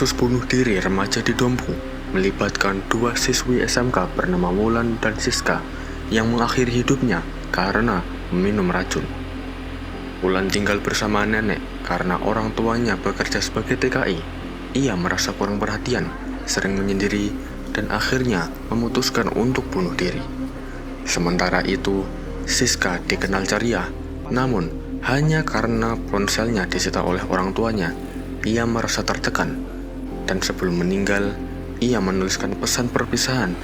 Kasus bunuh diri remaja di Dompu melibatkan dua siswi SMK bernama Wulan dan Siska yang mengakhiri hidupnya karena meminum racun. Wulan tinggal bersama nenek karena orang tuanya bekerja sebagai TKI. Ia merasa kurang perhatian, sering menyendiri, dan akhirnya memutuskan untuk bunuh diri. Sementara itu, Siska dikenal ceria, namun hanya karena ponselnya disita oleh orang tuanya, ia merasa tertekan, dan sebelum meninggal, ia menuliskan pesan perpisahan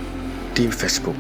di Facebook.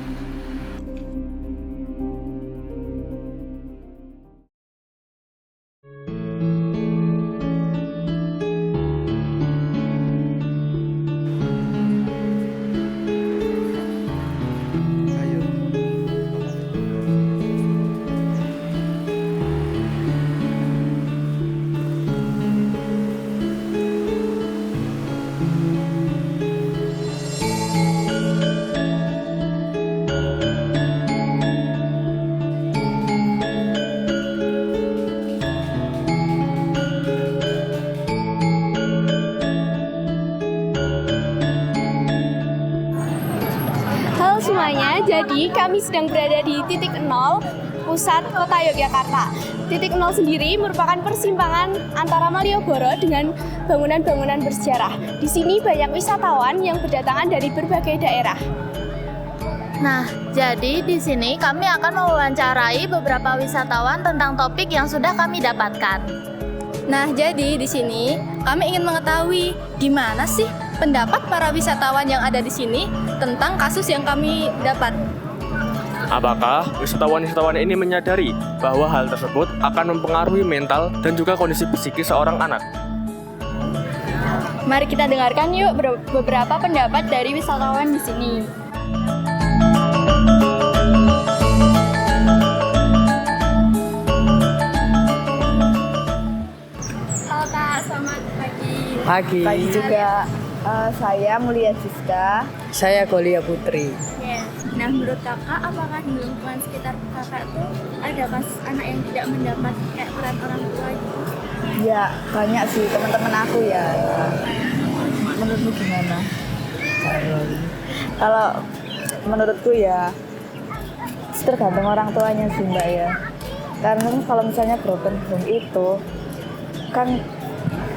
Halo semuanya, jadi kami sedang berada di titik 0 pusat kota Yogyakarta. Titik 0 sendiri merupakan persimpangan antara Malioboro dengan bangunan-bangunan bersejarah. Di sini banyak wisatawan yang berdatangan dari berbagai daerah. Nah, jadi di sini kami akan mewawancarai beberapa wisatawan tentang topik yang sudah kami dapatkan. Nah, jadi di sini kami ingin mengetahui gimana sih pendapat para wisatawan yang ada di sini tentang kasus yang kami dapat. Apakah wisatawan-wisatawan ini menyadari bahwa hal tersebut akan mempengaruhi mental dan juga kondisi psikis seorang anak? Mari kita dengarkan yuk beberapa pendapat dari wisatawan di sini. Halo Kak, selamat pagi. Pagi juga. Saya Mulia Siska. saya Golia Putri. Nah, menurut Kakak, apakah di lingkungan sekitar Kakak tuh ada kasus anak yang tidak mendapat kayak peran orang tua gitu? Ya banyak sih teman-teman aku ya. Menurutmu gimana? Kalau menurutku ya tergantung orang tuanya sih Mbak ya. Karena kalau misalnya broken home itu kan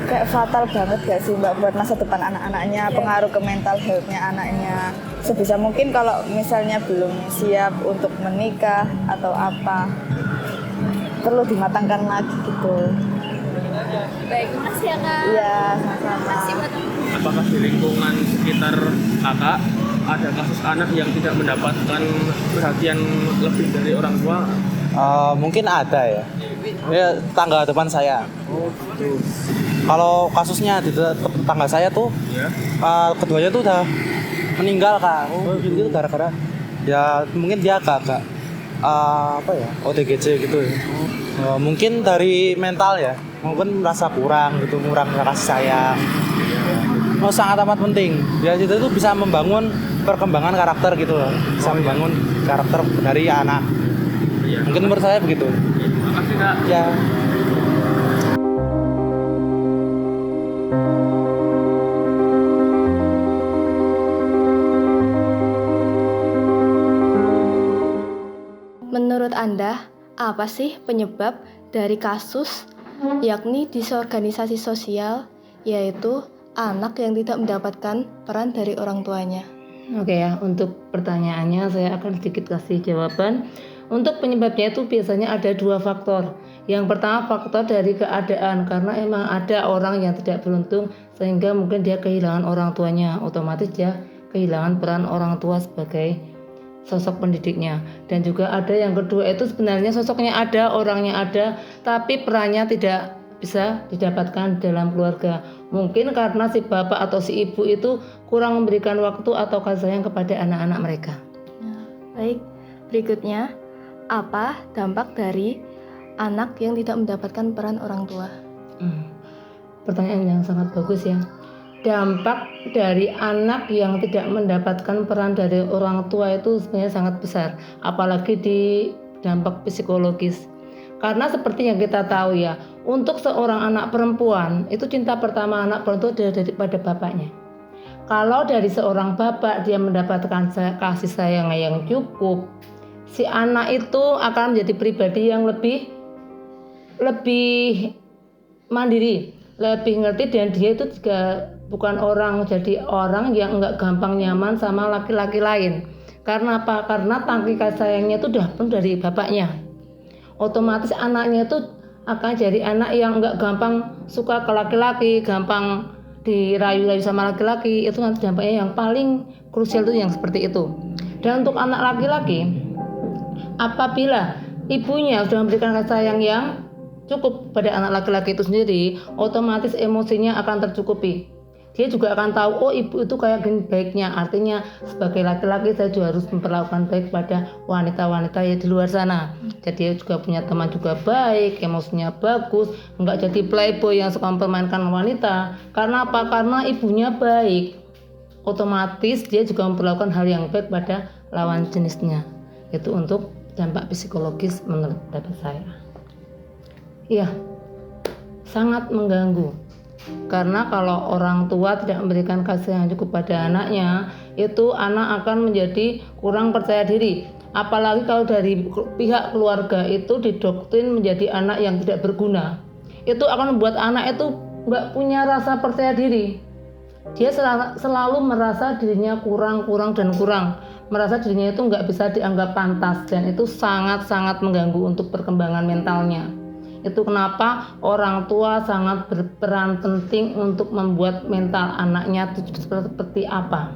kayak fatal banget gak sih Mbak buat masa depan anak-anaknya, pengaruh ke mental health-nya anaknya. Sebisa mungkin kalau misalnya belum siap untuk menikah atau apa, perlu dimatangkan lagi gitu. Baik, makasih ya Kak. Iya, sama-sama. Makasih buat Apakah di lingkungan sekitar kakak ada kasus anak yang tidak mendapatkan perhatian lebih dari orang tua? Mungkin ada ya. Ya, tangga depan saya. Kalau kasusnya di tetangga saya tuh, keduanya tuh udah meninggal Kak. Itu gara-gara ya mungkin dia agak OTGJ gitu ya. Mungkin dari mental ya, mungkin merasa kurang gitu, kurang kasih sayang. Sangat amat penting. Ya itu tuh bisa membangun perkembangan karakter gitu loh. Bisa membangun karakter dari anak. Mungkin menurut saya begitu. Makasih Kak. Ya. Menurut Anda, apa sih penyebab dari kasus yakni disorganisasi sosial, yaitu anak yang tidak mendapatkan peran dari orang tuanya? Oke ya, untuk pertanyaannya saya akan sedikit kasih jawaban. Untuk penyebabnya itu biasanya ada dua faktor. Yang pertama faktor dari keadaan, karena emang ada orang yang tidak beruntung sehingga mungkin dia kehilangan orang tuanya, otomatis dia kehilangan peran orang tua sebagai sosok pendidiknya. Dan juga ada yang kedua itu sebenarnya sosoknya ada, orangnya ada, tapi perannya tidak bisa didapatkan dalam keluarga. Mungkin karena si bapak atau si ibu itu kurang memberikan waktu atau kasih sayang kepada anak-anak mereka. Baik, berikutnya, apa dampak dari anak yang tidak mendapatkan peran orang tua? Pertanyaan yang sangat bagus ya. Dampak dari anak yang tidak mendapatkan peran dari orang tua itu sebenarnya sangat besar, apalagi di dampak psikologis. Karena seperti yang kita tahu ya, untuk seorang anak perempuan itu cinta pertama anak perempuan itu daripada bapaknya. Kalau dari seorang bapak dia mendapatkan kasih sayang yang cukup, si anak itu akan menjadi pribadi yang lebih mandiri, lebih ngerti, dan dia itu juga bukan jadi orang yang enggak gampang nyaman sama laki-laki lain. Karena apa? Karena tangki kasih sayangnya itu udah penuh dari bapaknya. Otomatis anaknya itu akan jadi anak yang enggak gampang suka ke laki-laki, gampang dirayu-rayu sama laki-laki. Itu nanti dampaknya yang paling krusial itu yang seperti itu. Dan untuk anak laki-laki, apabila ibunya sudah memberikan kasih sayang yang cukup pada anak laki-laki itu sendiri, otomatis emosinya akan tercukupi. Dia juga akan tahu, oh ibu itu kayak gini baiknya. Artinya sebagai laki-laki saya juga harus memperlakukan baik pada wanita-wanita yang di luar sana. Jadi dia juga punya teman juga baik, emosinya bagus, enggak jadi playboy yang suka mempermainkan wanita. Karena apa? Karena ibunya baik. Otomatis dia juga memperlakukan hal yang baik pada lawan jenisnya. Itu untuk dampak psikologis menurut pendapat saya. Iya, sangat mengganggu. Karena kalau orang tua tidak memberikan kasih yang cukup pada anaknya, itu anak akan menjadi kurang percaya diri. Apalagi kalau dari pihak keluarga itu didoktrin menjadi anak yang tidak berguna. Itu akan membuat anak itu nggak punya rasa percaya diri. Dia selalu merasa dirinya kurang. Merasa dirinya itu nggak bisa dianggap pantas, dan itu sangat-sangat mengganggu untuk perkembangan mentalnya. Itu kenapa orang tua sangat berperan penting untuk membuat mental anaknya itu seperti apa.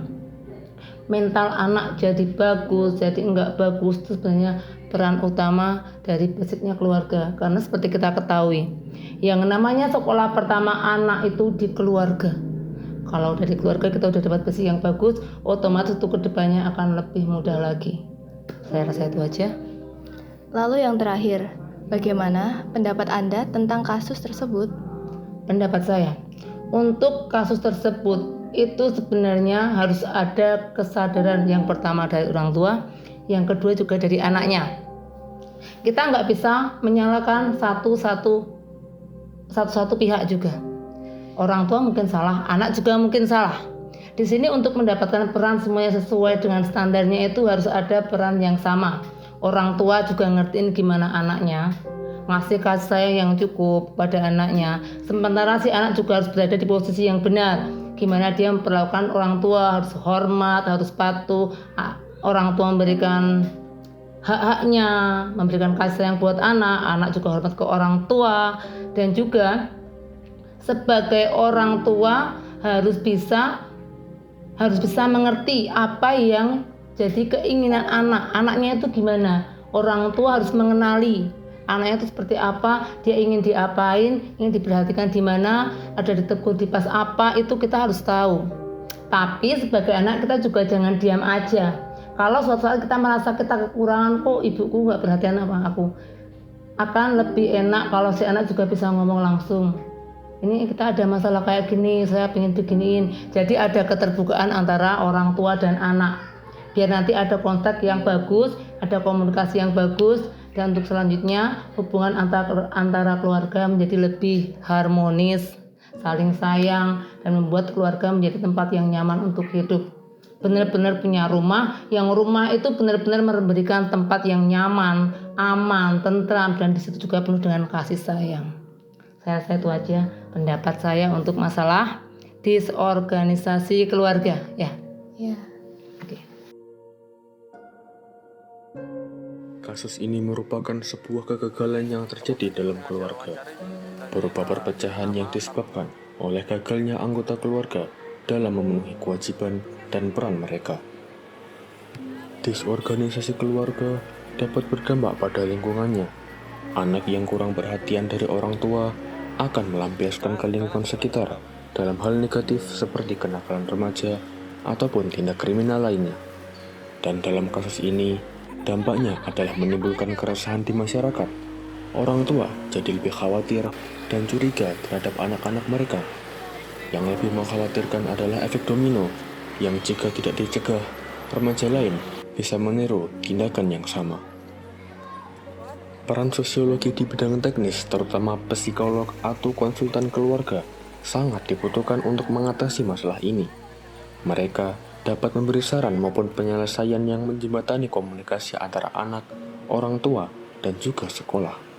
Mental anak jadi bagus, jadi enggak bagus, itu sebenarnya peran utama dari basicnya keluarga. Karena seperti kita ketahui, yang namanya sekolah pertama anak itu di keluarga. Kalau dari keluarga kita udah dapat basic yang bagus, otomatis untuk kedepannya akan lebih mudah lagi. Saya rasa itu aja. Lalu yang terakhir, bagaimana pendapat Anda tentang kasus tersebut? Pendapat saya, untuk kasus tersebut itu sebenarnya harus ada kesadaran yang pertama dari orang tua, yang kedua juga dari anaknya. Kita nggak bisa menyalahkan satu-satu pihak juga. Orang tua mungkin salah, anak juga mungkin salah. Di sini untuk mendapatkan peran semuanya sesuai dengan standarnya itu harus ada peran yang sama. Orang tua juga ngertiin gimana anaknya, ngasih kasih sayang yang cukup pada anaknya. Sementara si anak juga harus berada di posisi yang benar. Gimana dia memperlakukan orang tua, harus hormat, harus patuh. Orang tua memberikan hak-haknya, memberikan kasih sayang buat anak juga hormat ke orang tua. Dan juga sebagai orang tua harus bisa mengerti apa yang jadi keinginan anaknya itu gimana. Orang tua harus mengenali anaknya itu seperti apa, dia ingin diapain, ingin diperhatikan di mana, ada ditegur di pas apa, itu kita harus tahu. Tapi sebagai anak kita juga jangan diam aja. Kalau suatu saat kita merasa kita kekurangan, kok ibuku nggak perhatian sama aku, akan lebih enak kalau si anak juga bisa ngomong langsung. Ini kita ada masalah kayak gini, saya pengen beginiin. Jadi ada keterbukaan antara orang tua dan anak. Biar nanti ada kontak yang bagus, ada komunikasi yang bagus, dan untuk selanjutnya hubungan antara keluarga menjadi lebih harmonis, saling sayang, dan membuat keluarga menjadi tempat yang nyaman untuk hidup. Benar-benar punya rumah, yang rumah itu benar-benar memberikan tempat yang nyaman, aman, tentram, dan disitu juga penuh dengan kasih sayang. Saya rasa itu aja pendapat saya untuk masalah disorganisasi keluarga, ya. Oke. Kasus ini merupakan sebuah kegagalan yang terjadi dalam keluarga, berupa perpecahan yang disebabkan oleh gagalnya anggota keluarga dalam memenuhi kewajiban dan peran mereka. Disorganisasi keluarga dapat berdampak pada lingkungannya. Anak yang kurang perhatian dari orang tua akan melampiaskan ke lingkungan sekitar dalam hal negatif seperti kenakalan remaja ataupun tindak kriminal lainnya. Dan dalam kasus ini, dampaknya adalah menimbulkan keresahan di masyarakat. Orang tua jadi lebih khawatir dan curiga terhadap anak-anak mereka. Yang lebih mengkhawatirkan adalah efek domino, yang jika tidak dicegah, remaja lain bisa meniru tindakan yang sama. Peran sosiologi di bidang teknis, terutama psikolog atau konsultan keluarga, sangat dibutuhkan untuk mengatasi masalah ini. Mereka dapat memberi saran maupun penyelesaian yang menjembatani komunikasi antara anak, orang tua, dan juga sekolah.